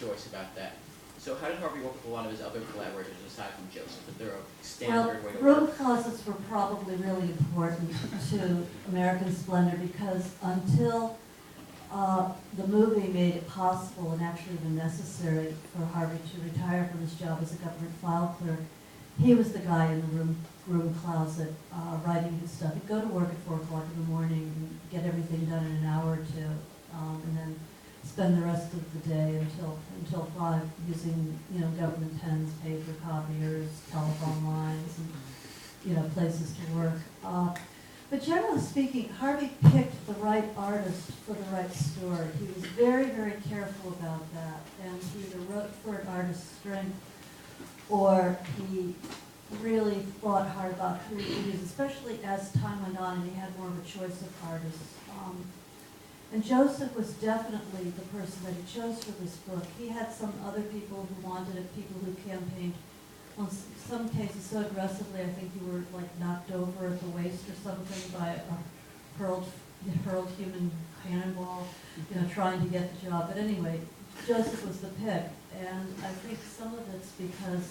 Joyce about that. So how did Harvey work with a lot of his other collaborators aside from Joseph? Is there a standard way to Well, room work? closets were probably really important to American Splendor because until the movie made it possible and actually even necessary for Harvey to retire from his job as a government file clerk, he was the guy in the room closet writing his stuff. He'd go to work at 4 o'clock in the morning and get everything done in an hour or two, and then spend the rest of the day until 5 using, government pens, paper copiers, telephone lines, and, places to work. But generally speaking, Harvey picked the right artist for the right story. He was very, very careful about that, and he either wrote for an artist's strength or he really thought hard about who he used, especially as time went on and he had more of a choice of artists. And Joseph was definitely the person that he chose for this book. He had some other people who wanted it, people who campaigned, in some cases so aggressively, I think you were like knocked over at the waist or something by a hurled human cannonball, trying to get the job. But anyway, Joseph was the pick, and I think some of it's because,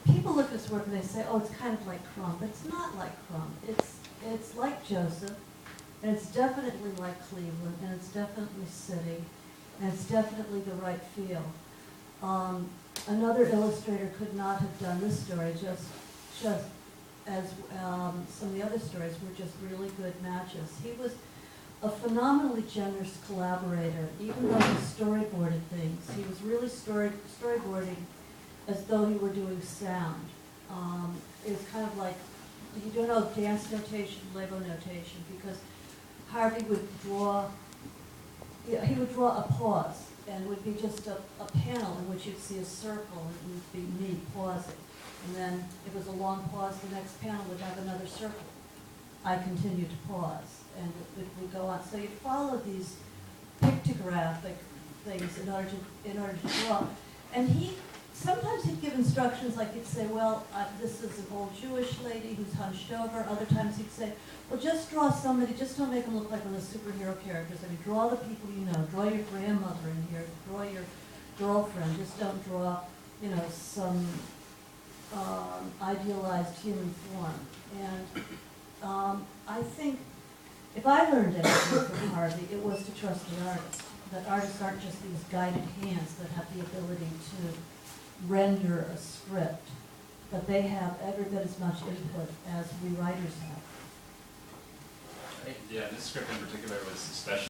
people look at his work and they say, oh, it's kind of like Crumb. But it's not like Crumb. It's like Joseph, and it's definitely like Cleveland, and it's definitely city, and it's definitely the right feel. Another illustrator could not have done this story just as some of the other stories were just really good matches. He was a phenomenally generous collaborator, even though he storyboarded things. He was really storyboarding as though he were doing sound. It was kind of like, you don't know dance notation, Lego notation, because Harvey would draw, he would draw a pause, and it would be just a panel in which you'd see a circle, and it would be me pausing. And then if it was a long pause, the next panel would have another circle. I continued to pause, and it would go on. So you follow these pictographic things in order to draw. And sometimes he'd give instructions, like he'd say, well, this is an old Jewish lady who's hunched over. Other times he'd say, well, just draw somebody, just don't make them look like one of the superhero characters. I mean, draw the people you know. Draw your grandmother in here. Draw your girlfriend. Just don't draw, some idealized human form. And I think if I learned anything from Harvey, it was to trust the artist. That artists aren't just these guided hands that have the ability to render a script, but they have every bit as much input as we writers have. Yeah, this script in particular was especially